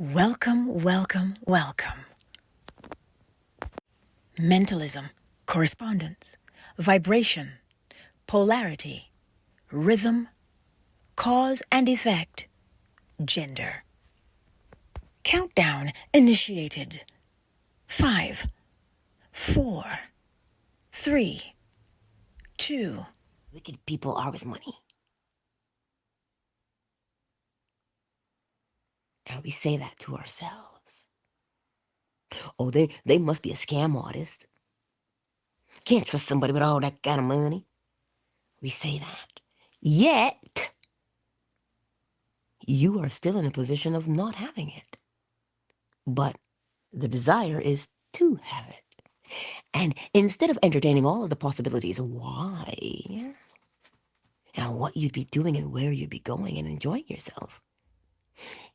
Welcome, welcome, welcome. Mentalism, correspondence, vibration, polarity, rhythm, cause and effect, gender. Countdown initiated. 5, 4, 3, 2. Wicked people are with money. And we say that to ourselves. Oh, they must be a scam artist. Can't trust somebody with all that kind of money. We say that. Yet, you are still in a position of not having it. But the desire is to have it. And instead of entertaining all of the possibilities why and what you'd be doing and where you'd be going and enjoying yourself,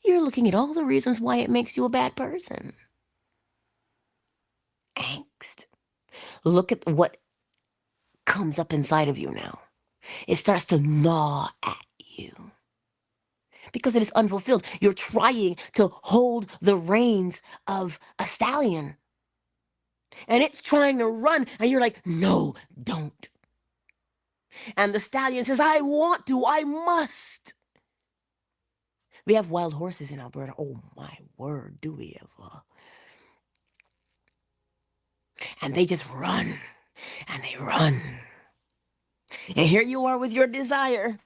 you're looking at all the reasons why it makes you a bad person. Angst. Look at what comes up inside of you now. It starts to gnaw at you because it is unfulfilled. You're trying to hold the reins of a stallion and it's trying to run and you're like, no, don't. And the stallion says, I want to, I must. We have wild horses in Alberta. Oh my word, do we ever? And they just run and they run. And here you are with your desire,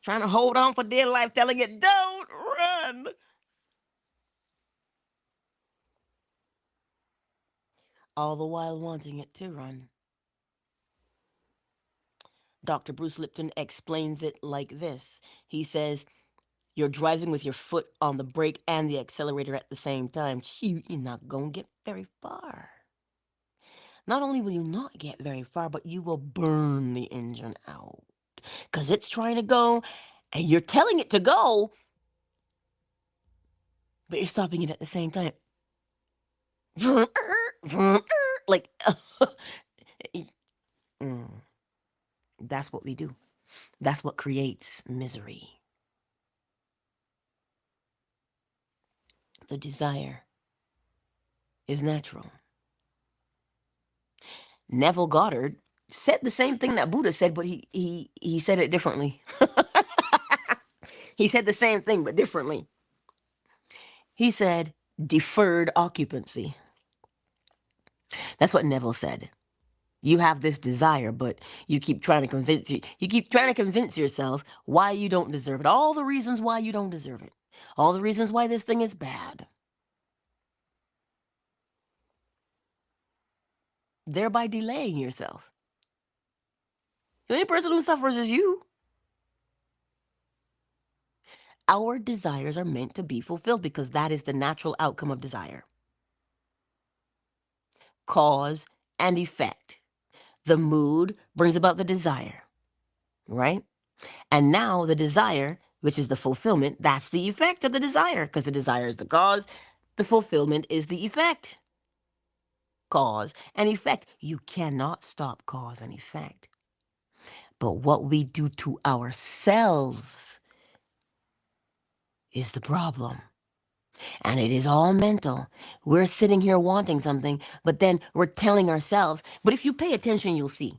trying to hold on for dear life, telling it, don't run. All the while wanting it to run. Dr. Bruce Lipton explains it like this. He says, you're driving with your foot on the brake and the accelerator at the same time. Shoot, you're not going to get very far. Not only will you not get very far, but you will burn the engine out. Because it's trying to go, and you're telling it to go, but you're stopping it at the same time. Like, that's what we do. That's what creates misery. The desire is natural. Neville Goddard said the same thing that Buddha said, but he said it differently. He said the same thing, but differently. He said deferred occupancy. That's what Neville said. You have this desire, but you keep trying to convince yourself why you don't deserve it. All the reasons why you don't deserve it. All the reasons why this thing is bad. Thereby delaying yourself. The only person who suffers is you. Our desires are meant to be fulfilled because that is the natural outcome of desire. Cause and effect. The mood brings about the desire, right? And now the desire, which is the fulfillment, that's the effect of the desire, because the desire is the cause, the fulfillment is the effect. Cause and effect. You cannot stop cause and effect. But what we do to ourselves is the problem. And it is all mental. We're sitting here wanting something, but then we're telling ourselves, but if you pay attention, you'll see.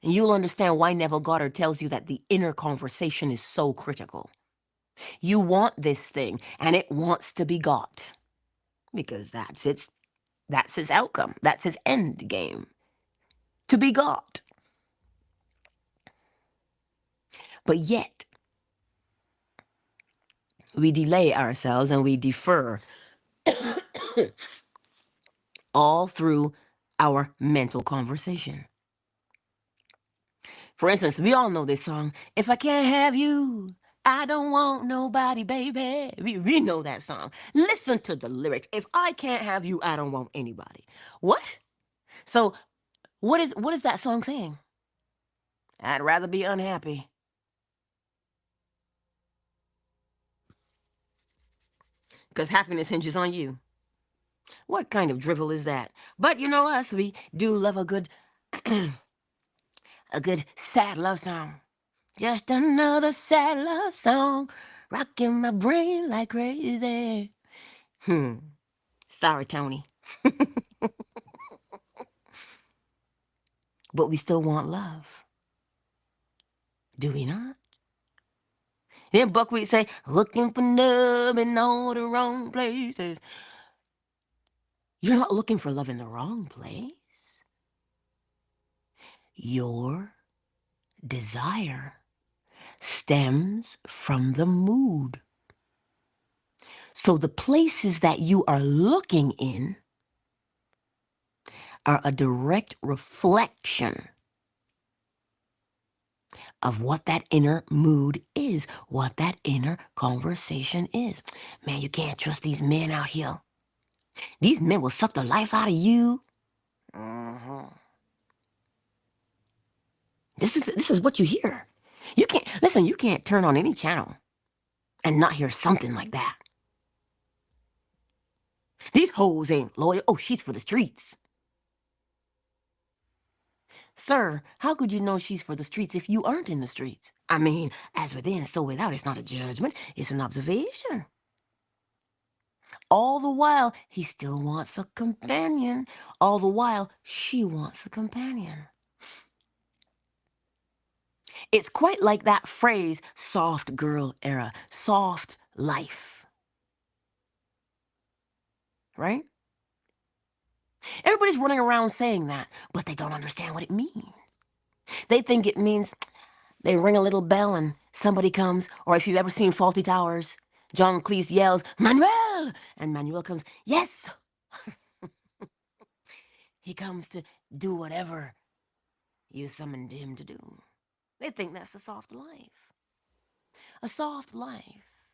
And you'll understand why Neville Goddard tells you that the inner conversation is so critical. You want this thing, and it wants to be got. Because that's its outcome. That's his end game. To be got. But yet, we delay ourselves and we defer all through our mental conversation. For instance, we all know this song, If I Can't Have You, I Don't Want Nobody, Baby. We know that song. Listen to the lyrics. If I can't have you, I don't want anybody. What? So, what is that song saying? I'd rather be unhappy. Because happiness hinges on you. What kind of drivel is that? But you know us, we do love a good a good sad love song. Just another sad love song rocking my brain like crazy. Sorry, Tony. But we still want love. Do we not? Then Buckwheat say, looking for love in all the wrong places. You're not looking for love in the wrong place. Your desire stems from the mood. So the places that you are looking in are a direct reflection of what that inner mood is, what that inner conversation is. Man, you can't trust these men out here. These men will suck the life out of you. This is what you hear. You can't turn on any channel and not hear something like that. These hoes ain't loyal. Oh, she's for the streets. Sir, how could you know she's for the streets if you aren't in the streets? I mean, as within, so without. It's not a judgment. It's an observation. All the while, he still wants a companion. All the while, she wants a companion. It's quite like that phrase, soft girl era, soft life. Right? Everybody's running around saying that, but they don't understand what it means. They think it means they ring a little bell and somebody comes, or if you've ever seen Faulty Towers, John Cleese yells, Manuel! And Manuel comes, yes! He comes to do whatever you summoned him to do. They think that's a soft life. A soft life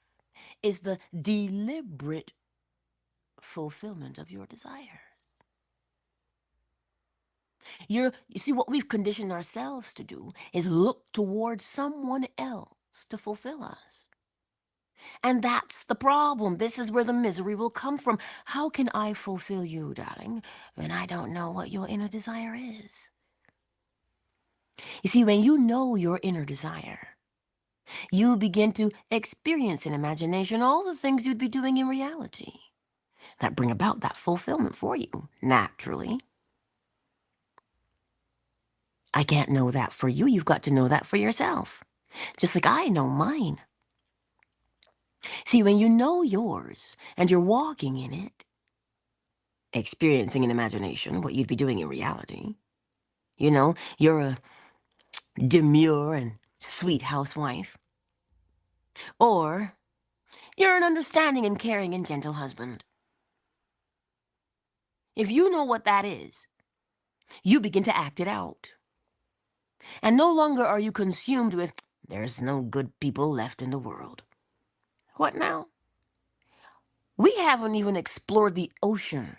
is the deliberate fulfillment of your desires. You see, what we've conditioned ourselves to do is look towards someone else to fulfill us. And that's the problem. This is where the misery will come from. How can I fulfill you, darling, when I don't know what your inner desire is? You see, when you know your inner desire, you begin to experience in imagination all the things you'd be doing in reality that bring about that fulfillment for you, naturally. I can't know that for you. You've got to know that for yourself. Just like I know mine. See, when you know yours and you're walking in it, experiencing in imagination what you'd be doing in reality, you know, you're a demure and sweet housewife. Or you're an understanding and caring and gentle husband. If you know what that is, you begin to act it out. And no longer are you consumed with, there's no good people left in the world. What now? We haven't even explored the ocean.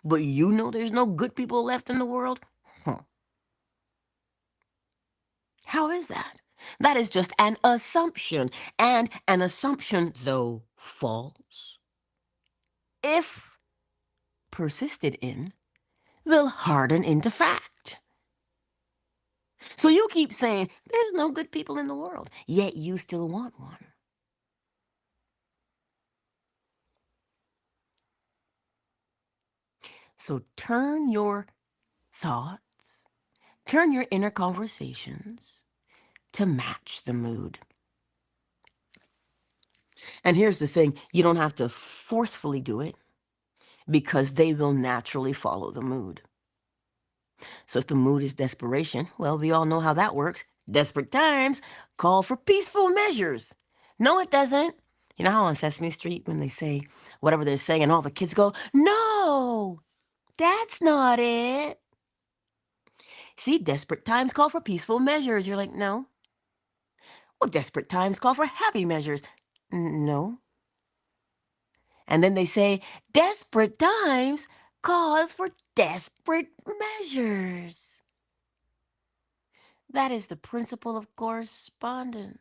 But you know there's no good people left in the world? How is that? That is just an assumption. And an assumption, though false, if persisted in, will harden into fact. So you keep saying, there's no good people in the world, yet you still want one. So turn your thoughts, turn your inner conversations to match the mood. And here's the thing, you don't have to forcefully do it because they will naturally follow the mood. So if the mood is desperation, well, we all know how that works. Desperate times call for peaceful measures. No, it doesn't. You know how on Sesame Street when they say whatever they're saying and all the kids go, no, that's not it. See, desperate times call for peaceful measures. You're like, no. Well, desperate times call for happy measures. No. And then they say, desperate times calls for desperate measures. That is the principle of correspondence.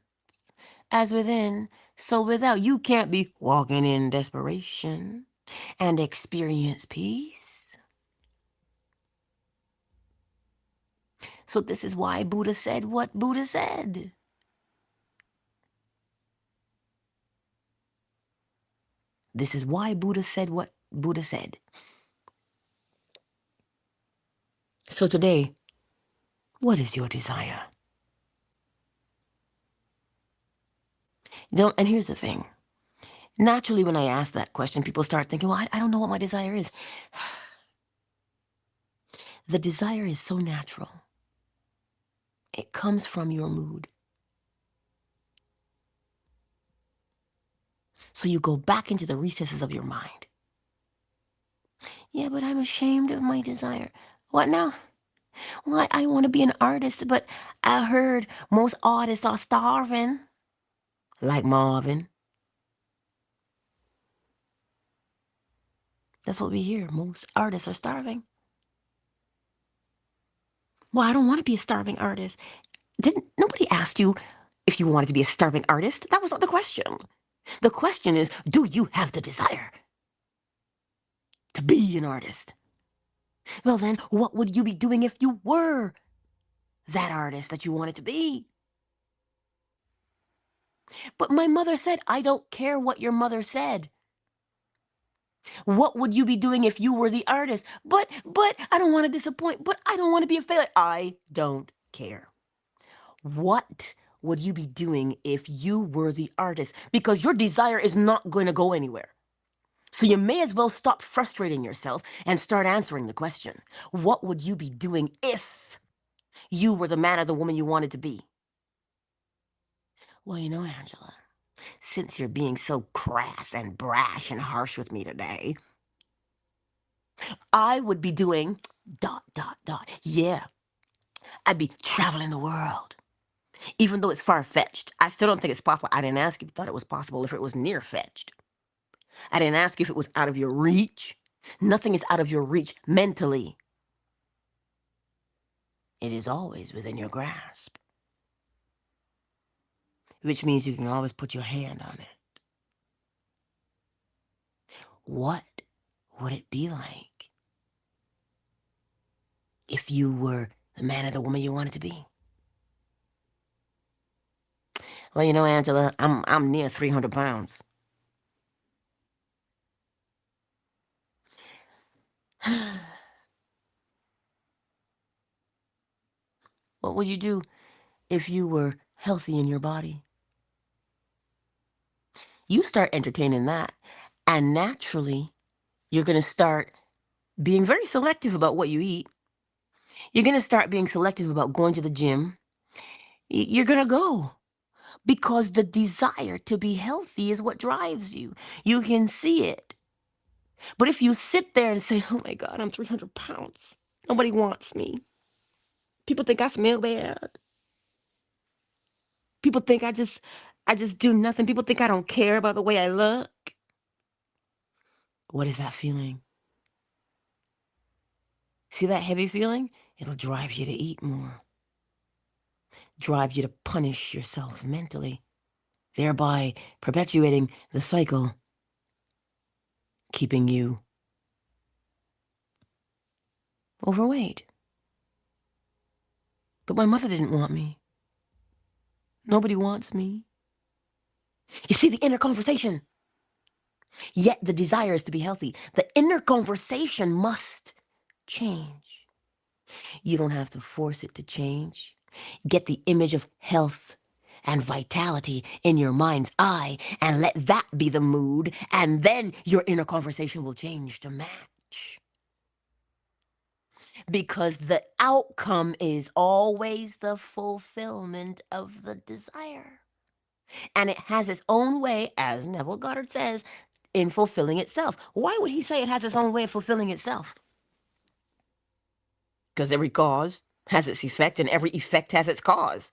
As within, so without. You can't be walking in desperation and experience peace. So this is why Buddha said what Buddha said. This is why Buddha said what Buddha said. So today, what is your desire? And here's the thing. Naturally, when I ask that question, people start thinking, well, I don't know what my desire is. The desire is so natural. It comes from your mood. So you go back into the recesses of your mind. Yeah, but I'm ashamed of my desire. What now? Well, I want to be an artist, but I heard most artists are starving. Like Marvin. That's what we hear. Most artists are starving. Well, I don't want to be a starving artist. Nobody asked you if you wanted to be a starving artist. That was not the question. The question is, do you have the desire to be an artist? Well, then, what would you be doing if you were that artist that you wanted to be? But my mother said, I don't care what your mother said. What would you be doing if you were the artist? But I don't want to disappoint, but I don't want to be a failure. I don't care. What would you be doing if you were the artist? Because your desire is not going to go anywhere. So you may as well stop frustrating yourself and start answering the question. What would you be doing if you were the man or the woman you wanted to be? Well, you know, Angela, since you're being so crass and brash and harsh with me today, I would be doing ... Yeah, I'd be traveling the world. Even though it's far-fetched, I still don't think it's possible. I didn't ask if you thought it was possible, if it was near-fetched. I didn't ask you if it was out of your reach. Nothing is out of your reach mentally. It is always within your grasp. Which means you can always put your hand on it. What would it be like if you were the man or the woman you wanted to be? Well, you know, Angela, I'm near 300 pounds. What would you do if you were healthy in your body? You start entertaining that, and naturally, you're going to start being very selective about what you eat. You're going to start being selective about going to the gym. You're going to go because the desire to be healthy is what drives you. You can see it. But if you sit there and say, oh my God, I'm 300 pounds. Nobody wants me. People think I smell bad. People think I just do nothing. People think I don't care about the way I look. What is that feeling? See that heavy feeling? It'll drive you to eat more. Drive you to punish yourself mentally, thereby perpetuating the cycle, keeping you overweight. But my mother didn't want me. Nobody wants me. You see the inner conversation. Yet the desire is to be healthy. The inner conversation must change. You don't have to force it to change. Get the image of health and vitality in your mind's eye and let that be the mood, and then your inner conversation will change to match. Because the outcome is always the fulfillment of the desire. And it has its own way, as Neville Goddard says, in fulfilling itself. Why would he say it has its own way of fulfilling itself? Because every cause has its effect, and every effect has its cause.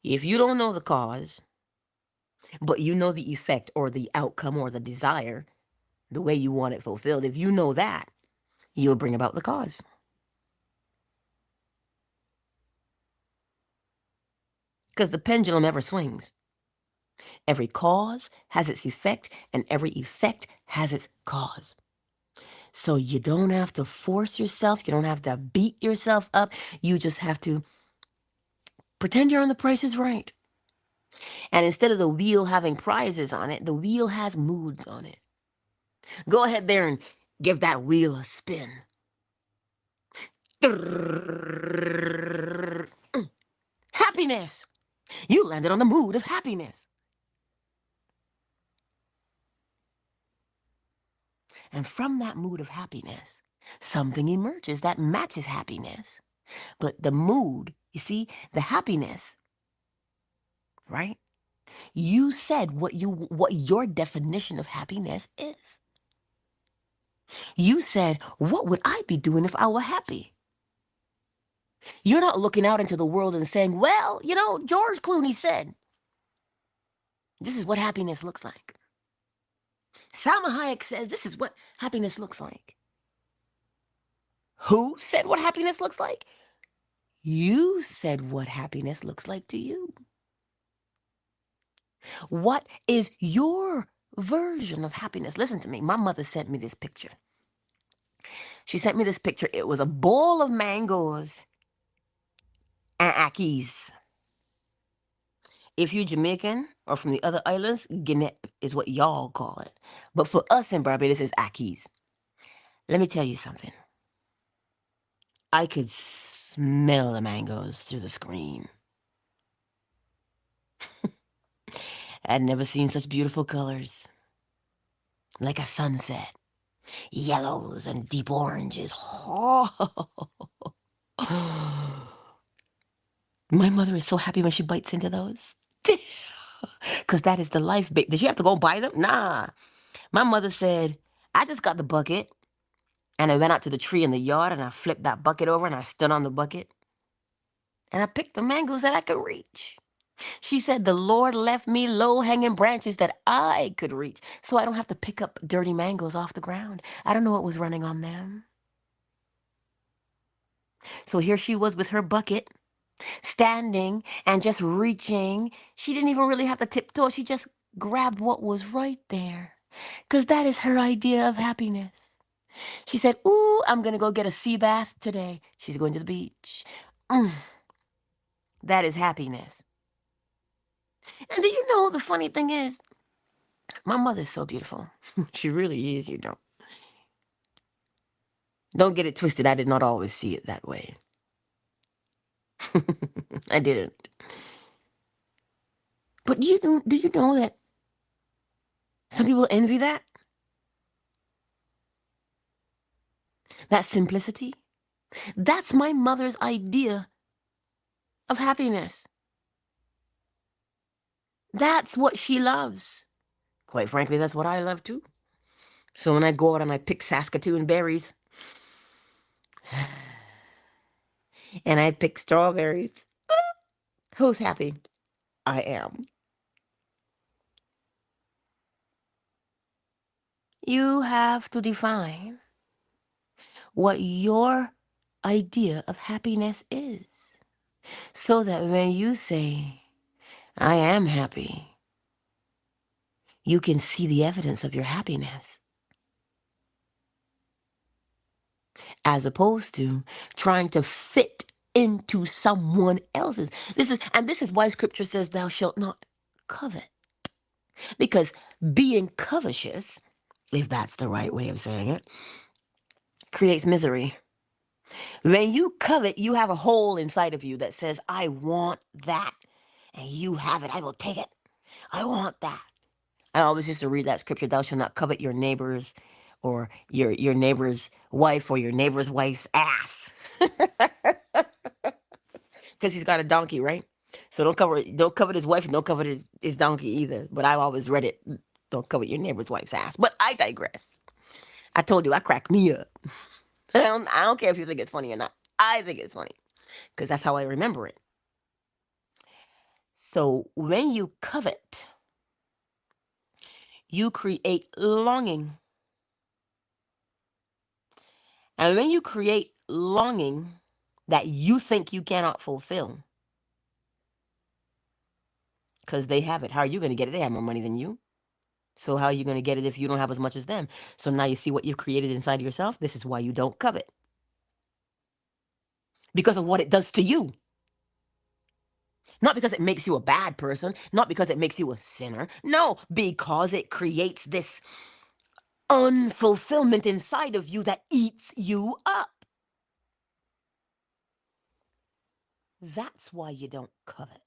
If you don't know the cause, but you know the effect or the outcome or the desire, the way you want it fulfilled, if you know that, you'll bring about the cause. Because the pendulum ever swings. Every cause has its effect, and every effect has its cause. So you don't have to force yourself. You don't have to beat yourself up. You just have to pretend you're on The Price is Right. And instead of the wheel having prizes on it, the wheel has moods on it. Go ahead there and give that wheel a spin. Happiness. You landed on the mood of happiness. And from that mood of happiness, something emerges that matches happiness. But the mood, you see, the happiness, right? You said what your definition of happiness is. You said, what would I be doing if I were happy? You're not looking out into the world and saying, well, George Clooney said, this is what happiness looks like. Salma Hayek says, this is what happiness looks like. Who said what happiness looks like? You said what happiness looks like to you. What is your version of happiness? Listen to me. My mother sent me this picture. She sent me this picture. It was a bowl of mangoes and akis. If you're Jamaican or from the other islands, guinep is what y'all call it. But for us in Barbados, it's akis. Let me tell you something. I could smell the mangoes through the screen. I'd never seen such beautiful colors. Like a sunset. Yellows and deep oranges. My mother is so happy when she bites into those. Because that is the life, babe. Did she have to go buy them? Nah. My mother said, I just got the bucket. And I went out to the tree in the yard and I flipped that bucket over and I stood on the bucket. And I picked the mangoes that I could reach. She said, the Lord left me low-hanging branches that I could reach. So I don't have to pick up dirty mangoes off the ground. I don't know what was running on them. So here she was with her bucket, standing and just reaching. She didn't even really have to tiptoe. She just grabbed what was right there. Because that is her idea of happiness. She said, ooh, I'm going to go get a sea bath today. She's going to the beach. That is happiness. And do you know, the funny thing is, my mother's so beautiful. She really is, Don't get it twisted. I did not always see it that way. I didn't. But do you know that some people envy that? That simplicity? That's my mother's idea of happiness. That's what she loves. Quite frankly, that's what I love too. So when I go out and I pick Saskatoon berries, and I pick strawberries, who's happy? I am. You have to define what your idea of happiness is, so that when you say, I am happy, you can see the evidence of your happiness, as opposed to trying to fit into someone else's. This is why scripture says, thou shalt not covet. Because being covetous, if that's the right way of saying it, creates misery. When you covet, you have a hole inside of you that says, I want that. And you have it. I will take it. I want that. I always used to read that scripture, thou shalt not covet your neighbor's or your neighbor's wife or your neighbor's wife's ass. Because he's got a donkey, right? So don't covet his wife and don't covet his donkey either. But I always read it, don't covet your neighbor's wife's ass. But I digress. I told you, I cracked me up. I don't care if you think it's funny or not. I think it's funny because that's how I remember it. So when you covet, you create longing. And when you create longing that you think you cannot fulfill, because they have it, how are you going to get it? They have more money than you. So how are you going to get it if you don't have as much as them? So now you see what you've created inside yourself. This is why you don't covet. Because of what it does to you. Not because it makes you a bad person, not because it makes you a sinner. No, because it creates this unfulfillment inside of you that eats you up. That's why you don't covet.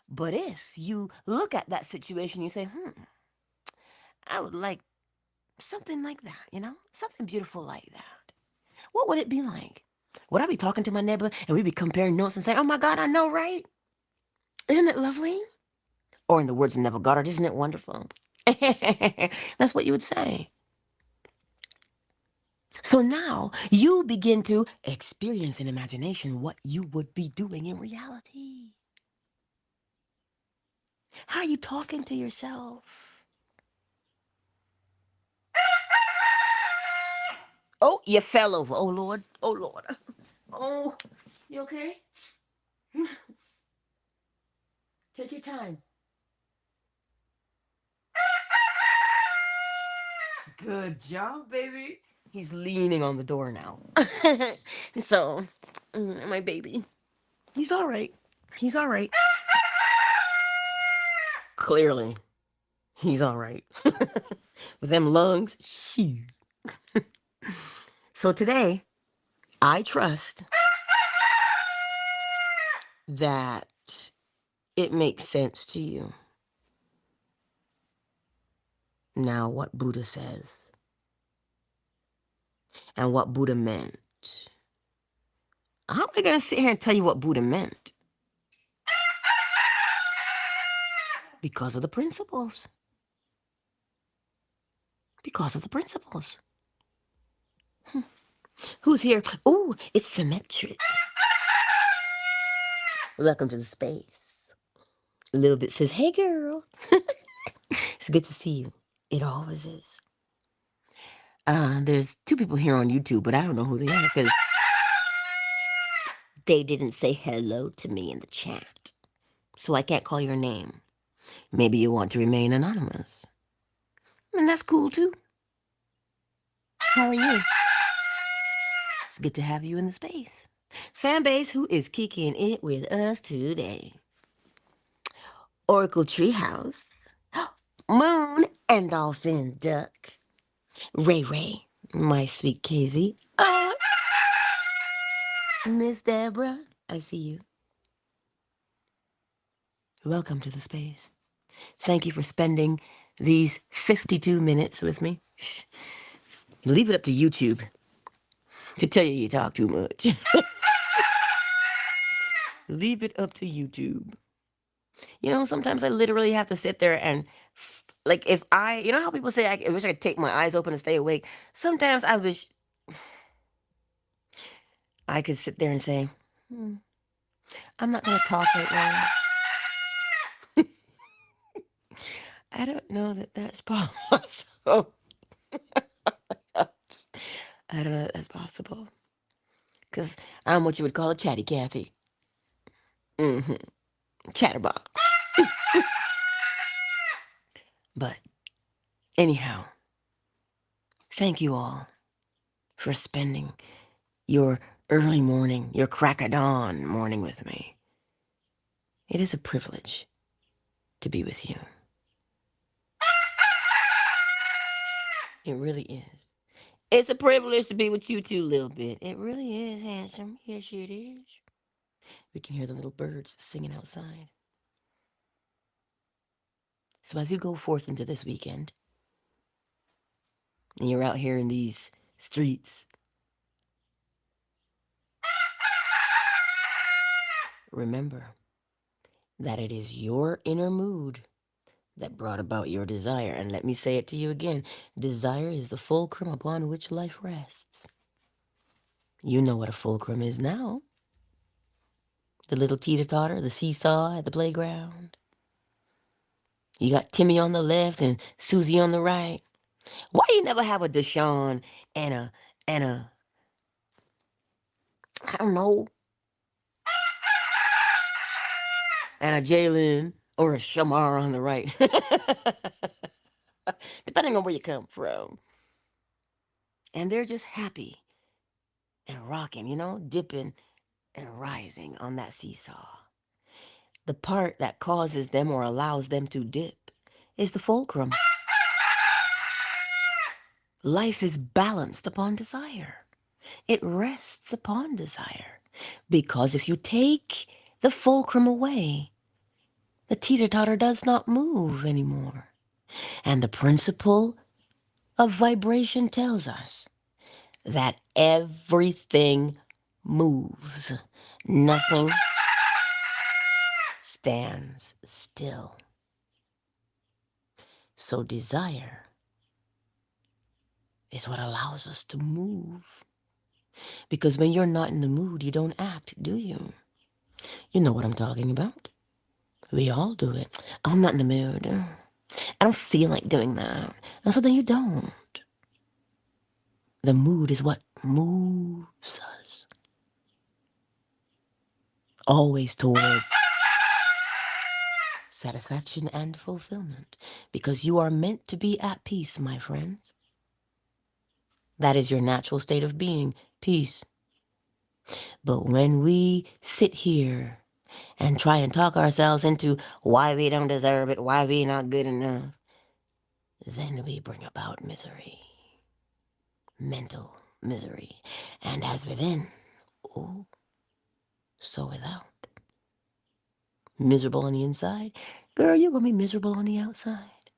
But if you look at that situation, you say, I would like something like that, something beautiful like that. What would it be like? Would I be talking to my neighbor and we'd be comparing notes and saying, oh my God, I know, right? Isn't it lovely? Or in the words of Neville Goddard, isn't it wonderful? That's what you would say. So now you begin to experience in imagination what you would be doing in reality. How are you talking to yourself? Oh, you fell over. Oh, Lord. Oh, Lord. Oh, you okay? Take your time. Good job, baby. He's leaning on the door now. So, my baby, he's all right. He's all right. Clearly, he's all right. With them lungs, shoo. So today, I trust that it makes sense to you. Now, what Buddha says and what Buddha meant. How am I going to sit here and tell you what Buddha meant? Because of the principles. Because of the principles. Who's here? Oh, it's symmetric. Welcome to the space. A little bit says, hey, girl. It's good to see you. It always is. There's 2 people here on YouTube, but I don't know who they are because they didn't say hello to me in the chat. So I can't call your name. Maybe you want to remain anonymous. And that's cool too. How are you? It's good to have you in the space. Fan base who is kicking it with us today. Oracle Treehouse. Moon and Dolphin Duck. Ray Ray, my sweet Casey. Miss Deborah, I see you. Welcome to the space. Thank you for spending these 52 minutes with me. Leave it up to YouTube to tell you talk too much. Leave it up to YouTube. Sometimes I literally have to sit there and, like, if how people say I wish I could take my eyes open and stay awake. Sometimes I wish I could sit there and say, I'm not going to talk right now. I don't know that that's possible. I don't know that that's possible. Because I'm what you would call a chatty Cathy. Chatterbox. But anyhow, thank you all for spending your early morning, your crack of dawn morning with me. It is a privilege to be with you. It really is. It's a privilege to be with you too, a little bit. It really is, handsome. Yes, it is. We can hear the little birds singing outside. So as you go forth into this weekend, and you're out here in these streets, remember that it is your inner mood that brought about your desire. And let me say it to you again. Desire is the fulcrum upon which life rests. You know what a fulcrum is now. The little teeter-totter, the seesaw at the playground. You got Timmy on the left and Susie on the right. Why you never have a Deshaun and a I don't know, and a Jalen or a Shamar on the right? Depending on where you come from. And they're just happy and rocking, dipping and rising on that seesaw. The part that causes them or allows them to dip is the fulcrum. Life is balanced upon desire. It rests upon desire. Because if you take the fulcrum away, the teeter-totter does not move anymore. And the principle of vibration tells us that everything moves. Nothing stands still. So desire is what allows us to move. Because when you're not in the mood, you don't act, do you? You know what I'm talking about. We all do it. I'm not in the mood. I don't feel like doing that. And so then you don't. The mood is what moves us. Always towards satisfaction and fulfillment. Because you are meant to be at peace, my friends. That is your natural state of being, peace. But when we sit here and try and talk ourselves into why we don't deserve it, why we not good enough, then we bring about misery. Mental misery. And as within, oh, so without. Miserable on the inside, girl, you're going to be miserable on the outside.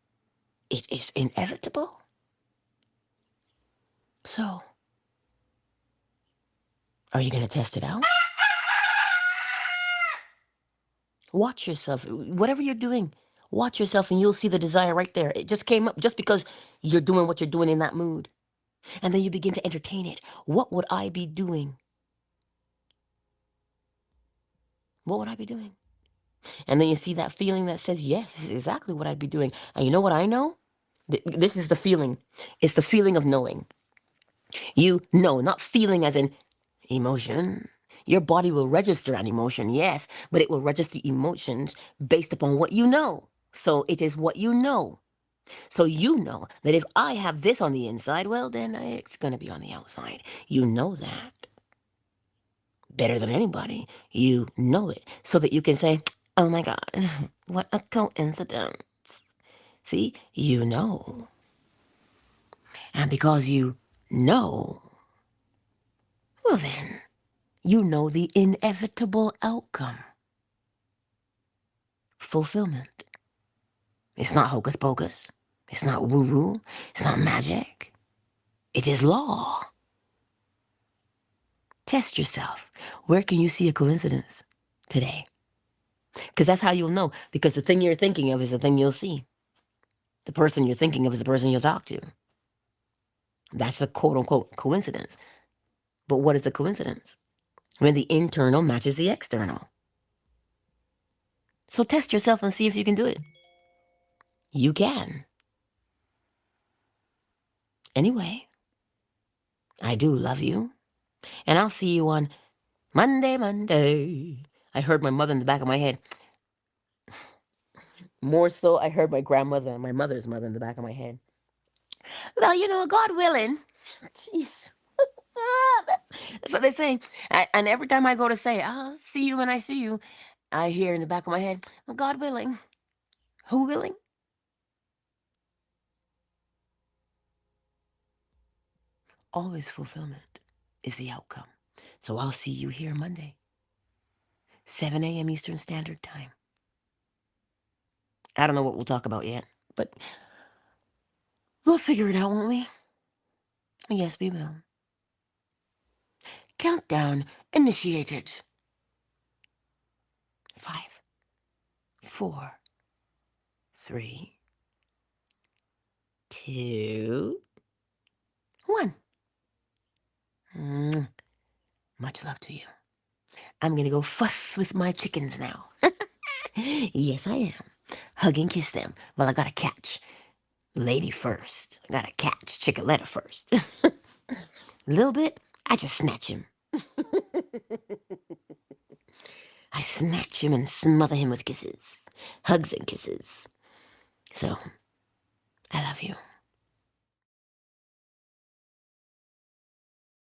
It is inevitable. So, are you going to test it out? Watch yourself. Whatever you're doing, watch yourself and you'll see the desire right there. It just came up just because you're doing what you're doing in that mood. And then you begin to entertain it. What would I be doing? What would I be doing? And then you see that feeling that says, yes, this is exactly what I'd be doing. And you know what I know? This is the feeling. It's the feeling of knowing. You know, not feeling as in emotion. Your body will register an emotion, yes, but it will register emotions based upon what you know. So it is what you know. So you know that if I have this on the inside, well, then it's going to be on the outside. You know that. Better than anybody. You know it. So that you can say, oh my God, what a coincidence. See, you know. And because you know, well then, you know the inevitable outcome. Fulfillment. It's not hocus pocus. It's not woo-woo. It's not magic. It is law. Test yourself. Where can you see a coincidence today? Because that's how you'll know. Because the thing you're thinking of is the thing you'll see. The person you're thinking of is the person you'll talk to. That's a quote-unquote coincidence. But what is a coincidence? When the internal matches the external. So test yourself and see if you can do it. You can. Anyway, I do love you. And I'll see you on Monday. I heard my mother in the back of my head. More so, I heard my grandmother and my mother's mother in the back of my head. Well, you know, God willing. Jeez. That's what they say. And every time I go to say, I'll see you when I see you, I hear in the back of my head, well, God willing. Who willing? Always fulfillment is the outcome. So I'll see you here Monday, 7 a.m. Eastern Standard Time. I don't know what we'll talk about yet, but we'll figure it out, won't we? Yes, we will. Countdown initiated. 5, 4, 3, 2, 1. Much love to you. I'm going to go fuss with my chickens now. Yes, I am. Hug and kiss them. Well, I got to catch lady first. I got to catch Chickaletta first. A little bit, I just snatch him. I snatch him and smother him with kisses. Hugs and kisses. So, I love you.